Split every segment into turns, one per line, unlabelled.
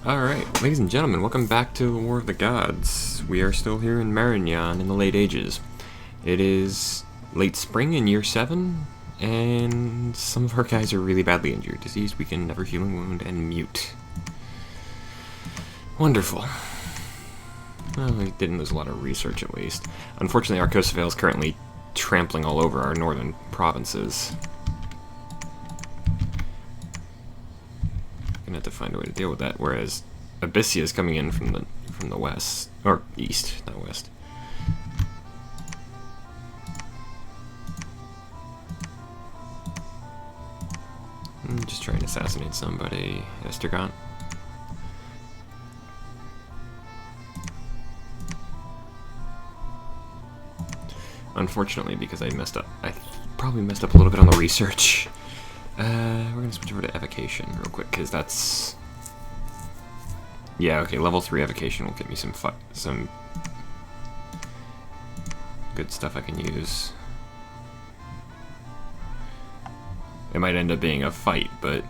Alright, ladies and gentlemen, welcome back to War of the Gods. We are still here in Marignon in the late ages. It is late spring in year 7, and some of our guys are really badly injured. Disease, weakened, never healing wound, and mute. Wonderful. Well, we didn't lose a lot of research at least. Unfortunately, our Kosovo is currently trampling all over our northern provinces. Gonna have to find a way to deal with that. Whereas Abyssia is coming in from the west or east, not west. I'm just trying to assassinate somebody. Estergont. Unfortunately, because I messed up. I probably messed up a little bit on the research. We're gonna switch over to evocation real quick, because that's... Yeah, okay, level 3 evocation will get me some good stuff I can use. It might end up being a fight, but...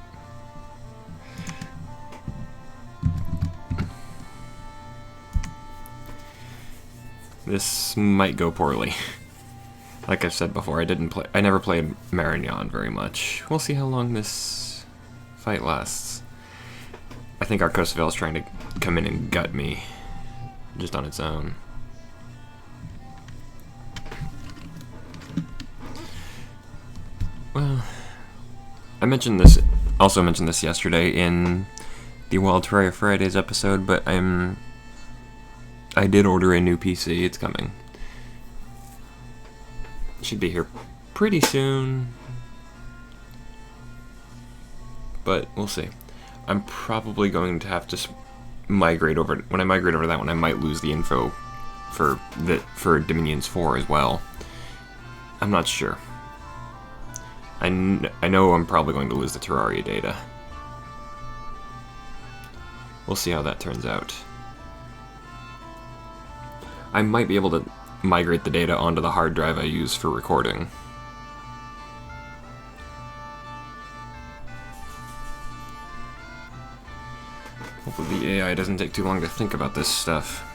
This might go poorly. Like I've said before, I never played Marignon very much. We'll see how long this fight lasts. I think our Kosovo is trying to come in and gut me, just on its own. Well, I also mentioned this yesterday in the Wild Terraria Fridays episode, but I did order a new PC. It's coming. Should be here pretty soon, but we'll see. I'm probably going to have to migrate over. When I migrate over to that one, I might lose the info for Dominions 4 as well. I'm not sure. I know I'm probably going to lose the Terraria data. We'll see how that turns out. I might be able to migrate the data onto the hard drive I use for recording. Hopefully the AI doesn't take too long to think about this stuff.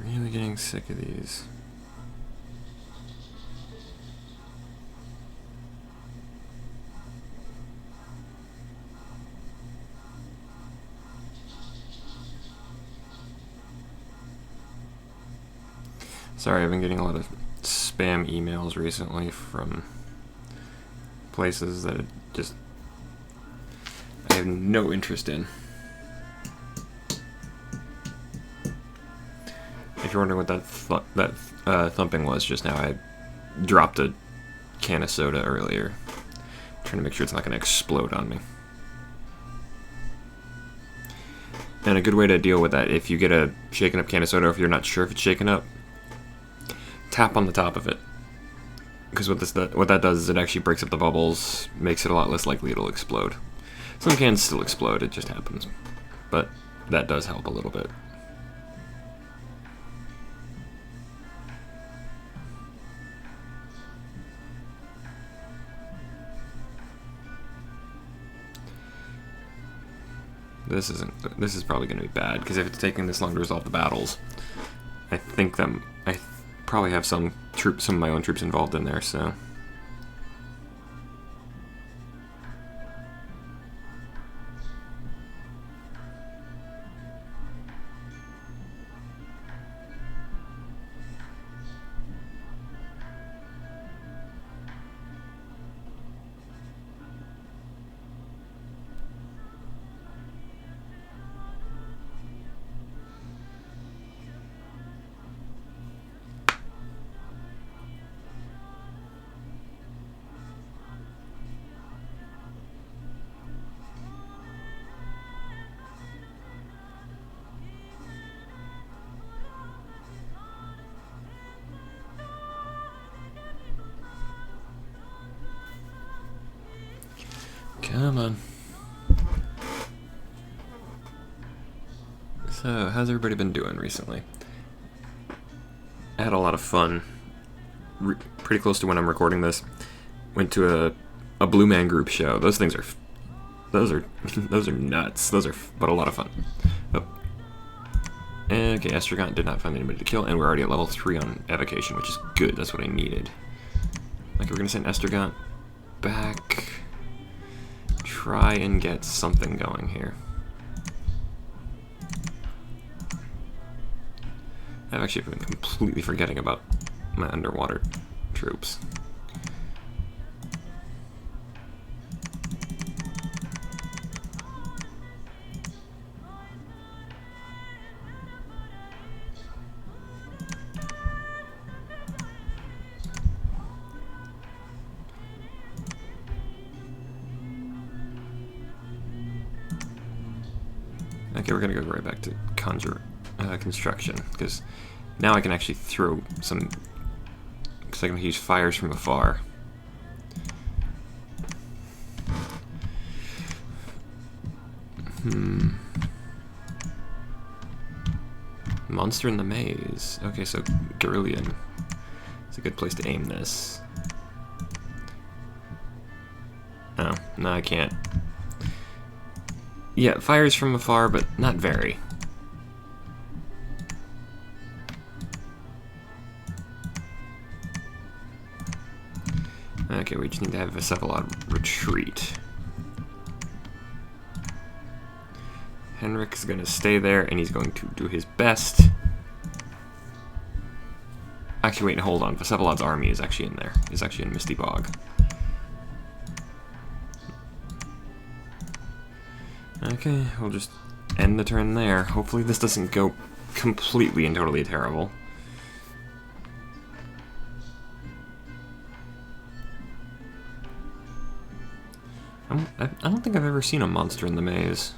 Really getting sick of these. Sorry, I've been getting a lot of spam emails recently from places that I have no interest in. If you're wondering what that thumping was just now, I dropped a can of soda earlier. Trying to make sure it's not going to explode on me. And a good way to deal with that, if you get a shaken up can of soda, if you're not sure if it's shaken up, tap on the top of it. Because what that does is it actually breaks up the bubbles, makes it a lot less likely it'll explode. Some cans still explode, it just happens. But that does help a little bit. This is probably going to be bad, because if it's taking this long to resolve the battles, I probably have some of my own troops involved in there, so... Come on. So, how's everybody been doing recently? I had a lot of fun. Pretty close to when I'm recording this. Went to a Blue Man Group show. Those things are... Those are nuts. Those are but a lot of fun. Oh. Okay, Estragon did not find anybody to kill, and we're already at level 3 on evocation, which is good. That's what I needed. Okay, we're gonna send Estragon back. Try and get something going here. I've actually been completely forgetting about my underwater troops. Okay, we're gonna go right back to construction, because now I can actually throw some, because I can use fires from afar. Monster in the maze. Okay, so Guerrillian. It's a good place to aim this. Oh, no, I can't. Yeah, fires from afar, but not very. Okay, we just need to have a Cephalod retreat. Henrik's gonna stay there, and he's going to do his best. Actually, wait, hold on. Cephalod's army is actually in there. It's actually in Misty Bog. Okay, we'll just end the turn there. Hopefully this doesn't go completely and totally terrible. I don't think I've ever seen a monster in the maze.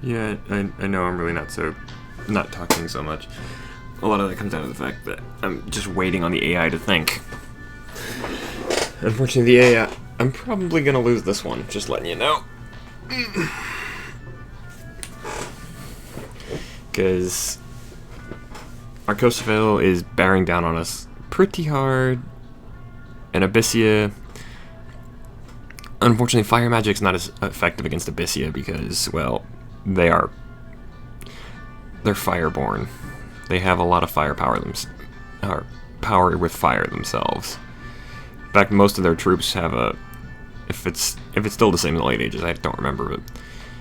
Yeah, I know I'm really not talking so much. A lot of that comes down to the fact that I'm just waiting on the AI to think. Unfortunately, the AI, I'm probably gonna lose this one, just letting you know. Because Arcosville is bearing down on us pretty hard, and Abyssia... Unfortunately, fire magic's not as effective against Abyssia because, well, they're fireborn. They have a lot of firepower power with fire themselves. In fact, most of their troops have a... If it's still the same in the late ages, I don't remember, but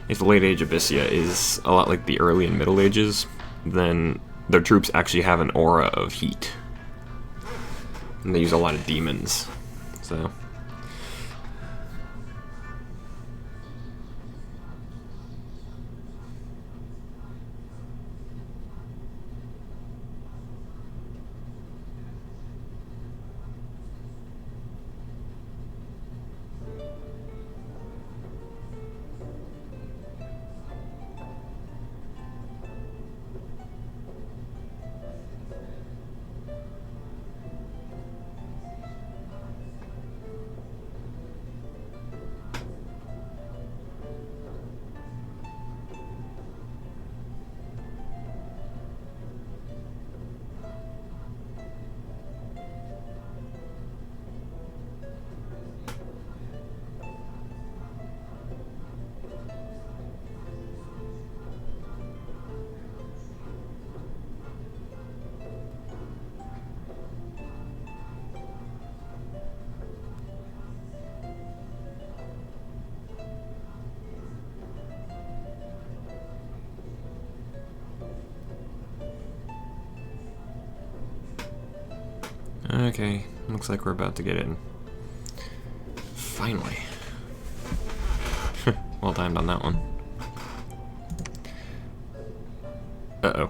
if the late age Abyssia is a lot like the early and middle ages, then their troops actually have an aura of heat. And they use a lot of demons. So... Okay, looks like we're about to get in. Finally. Well timed on that one. Uh-oh.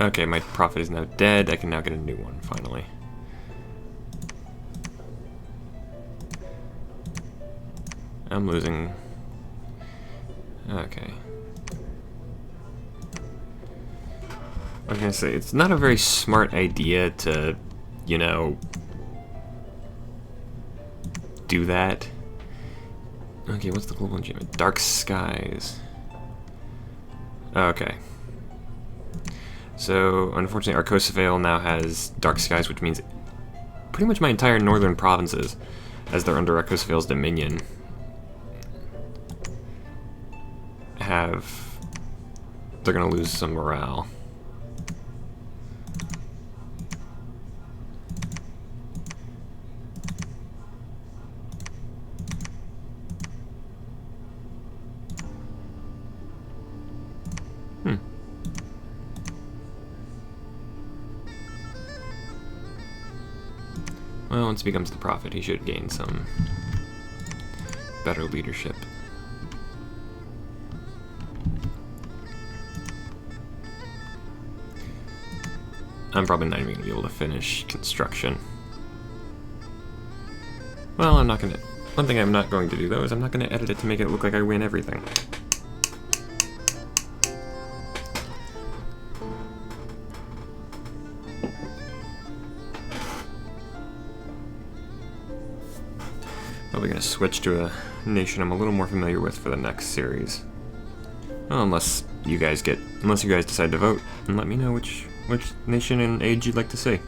Okay, my prophet is now dead. I can now get a new one, finally. I'm losing. Okay. I was gonna say, it's not a very smart idea to, you know, do that. Okay, what's the global enchantment? Dark Skies. Okay. So, unfortunately, Arcosivale now has Dark Skies, which means pretty much my entire northern provinces, as they're under Arcosivale's dominion, they're gonna lose some morale. Well, once he becomes the prophet, he should gain some better leadership. I'm probably not even going to be able to finish construction. Well, I'm not going to... One thing I'm not going to do, though, is I'm not going to edit it to make it look like I win everything. Probably going to switch to a nation I'm a little more familiar with for the next series. Well, unless you guys decide to vote and let me know which nation and age you'd like to see.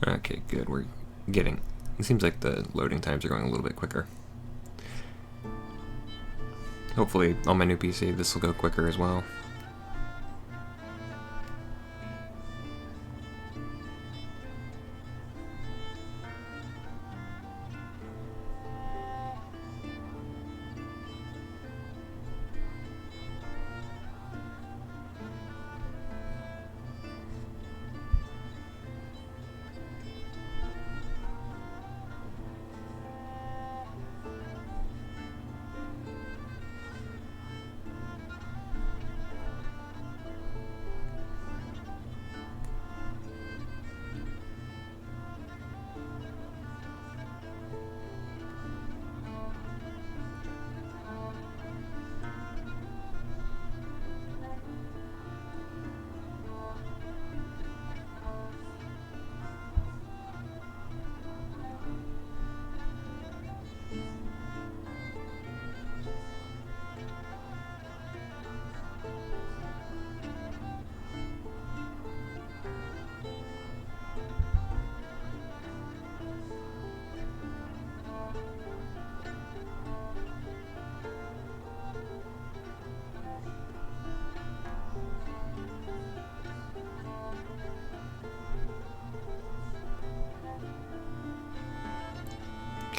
Okay, good. We're getting... It seems like the loading times are going a little bit quicker. Hopefully, on my new PC, this will go quicker as well.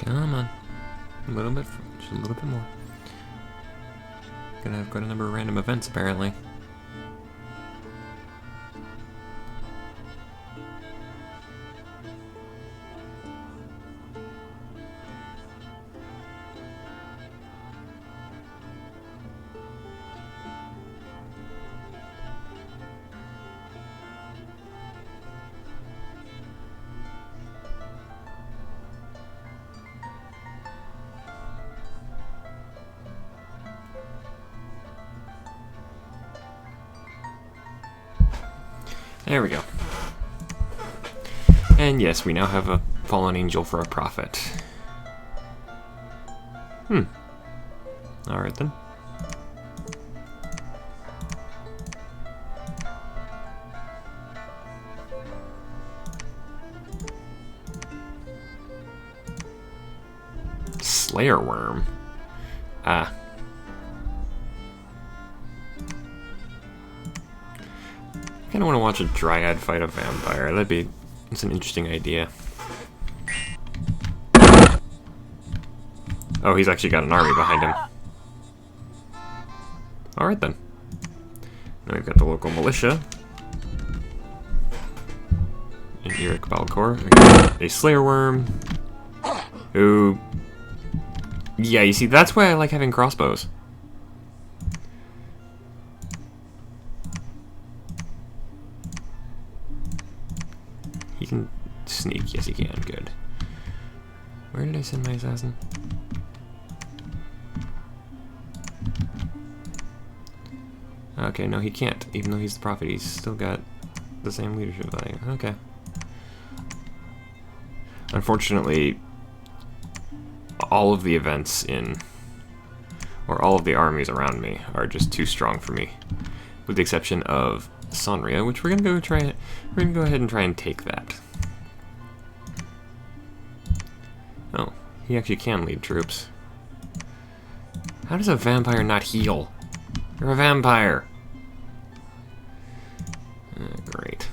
Come on. A little bit, just a little bit more. Gonna have quite a number of random events, apparently. There we go. And yes, we now have a fallen angel for a prophet. Alright then. Slayer worm. Ah. I kinda wanna watch a dryad fight a vampire. That's an interesting idea. Oh, he's actually got an army behind him. Alright then. Now we've got the local militia. And Eric Balcor. A Slayer Worm. Who... Yeah, you see, that's why I like having crossbows. He can sneak. Yes, he can. Good. Where did I send my assassin? Okay, no, he can't. Even though he's the prophet, he's still got the same leadership value. Okay. Unfortunately, all of the events or all of the armies around me are just too strong for me, with the exception of Sonria, which we're gonna go ahead and try and take that. Oh, he actually can lead troops. How does a vampire not heal? You're a vampire. Great.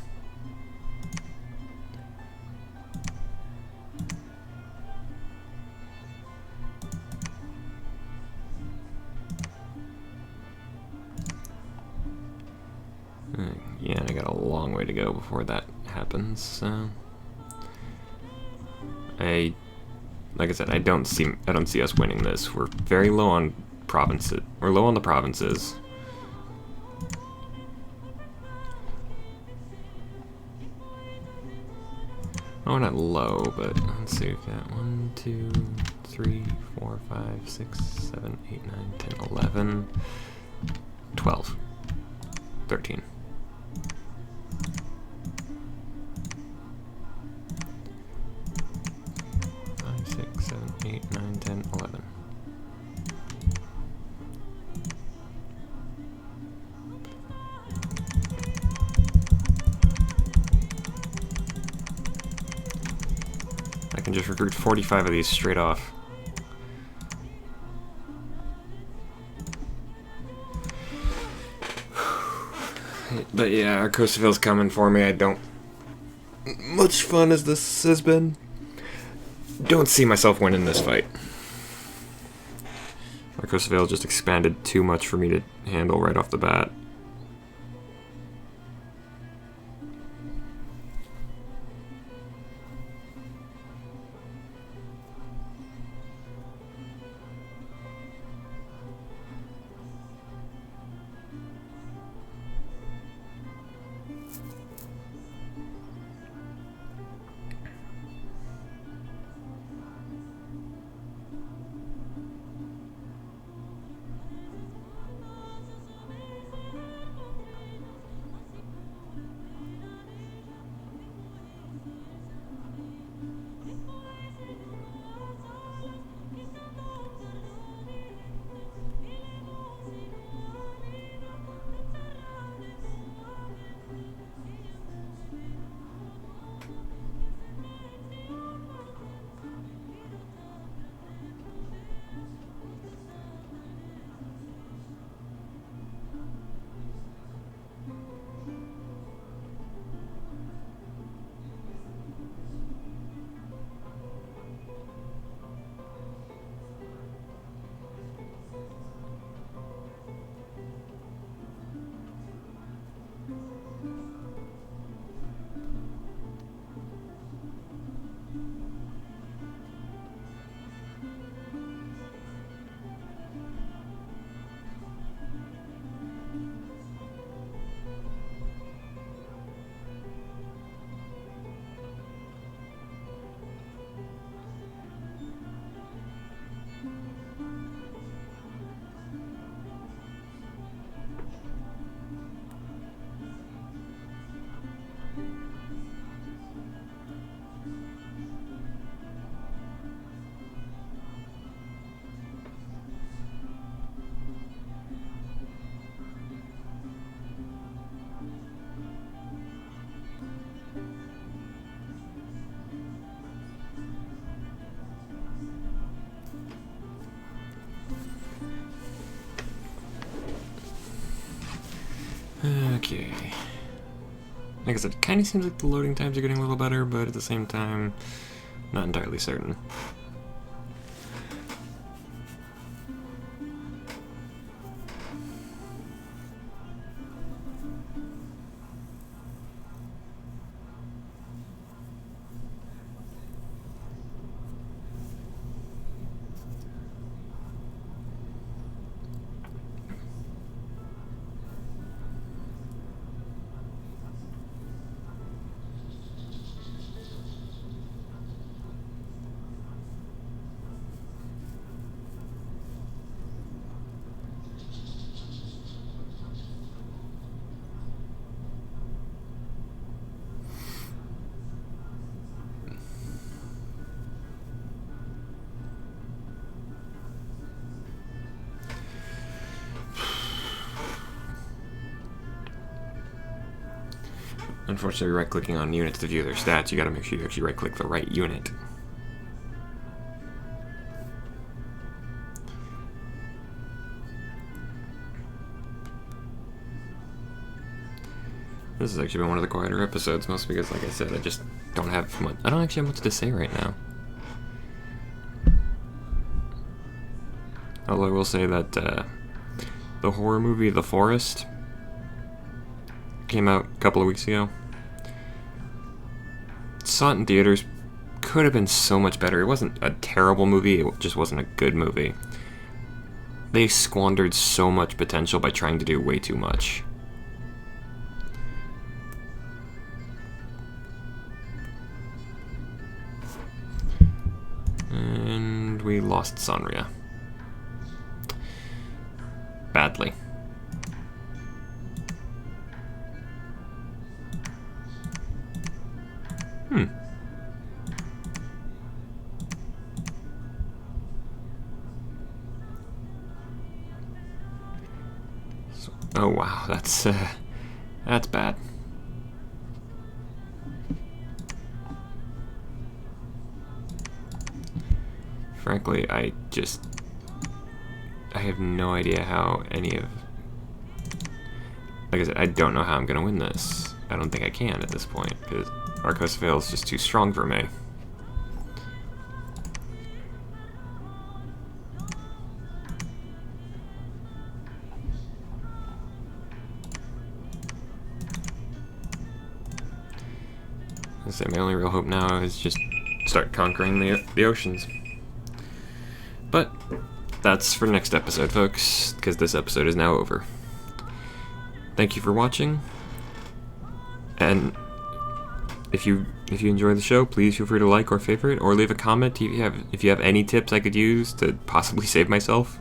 Yeah, and I got a long way to go before that happens, so... Like I said, I don't see us winning this. We're very low on provinces. We're low on the provinces. Oh, we're not low, but let's see. We've got 1, 2, 3, 4, 5, 6, 7, 8, 9, 10, 11, 12, 13. 5, 6, 7, 8, 9, 10, 11. I can just recruit 45 of these straight off. But yeah, Arcosaville's coming for me. I don't... Much fun as this has been, don't see myself winning this fight. Arcosaville just expanded too much for me to handle right off the bat. Okay. Like I said, it kind of seems like the loading times are getting a little better, but at the same time, not entirely certain. Unfortunately, right-clicking on units to view their stats, you gotta make sure you actually right-click the right unit. This has actually been one of the quieter episodes, mostly because, like I said, I just don't have much. I don't actually have much to say right now. Although I will say that the horror movie The Forest came out a couple of weeks ago. Saw it in theaters. Could have been so much better. It wasn't a terrible movie, it just wasn't a good movie. They squandered so much potential by trying to do way too much. And we lost Sanria. Badly. Oh wow, that's bad. Frankly, I have no idea how any of... Like I said, I don't know how I'm gonna win this. I don't think I can at this point, because Arcos Veil is just too strong for me. I say my only real hope now is just start conquering the oceans. But that's for next episode, folks, because this episode is now over. Thank you for watching, and if you enjoy the show, please feel free to like or favorite or leave a comment if you have any tips I could use to possibly save myself,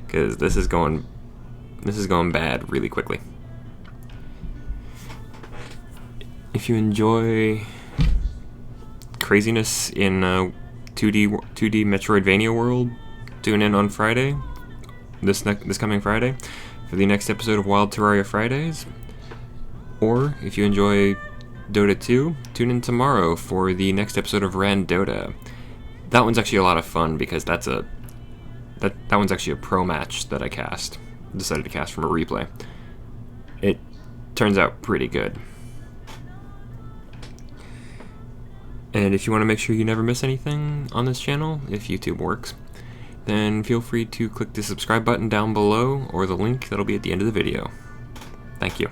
because this is going bad really quickly. If you enjoy craziness in 2D Metroidvania world, tune in on Friday, this coming Friday, for the next episode of Wild Terraria Fridays. Or if you enjoy Dota 2, tune in tomorrow for the next episode of Ran Dota. That one's actually a lot of fun because that one's actually a pro match that I decided to cast from a replay. It turns out pretty good. And if you want to make sure you never miss anything on this channel, if YouTube works, then feel free to click the subscribe button down below or the link that'll be at the end of the video. Thank you.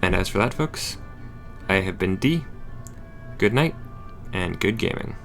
And as for that, folks, I have been D. Good night, and good gaming.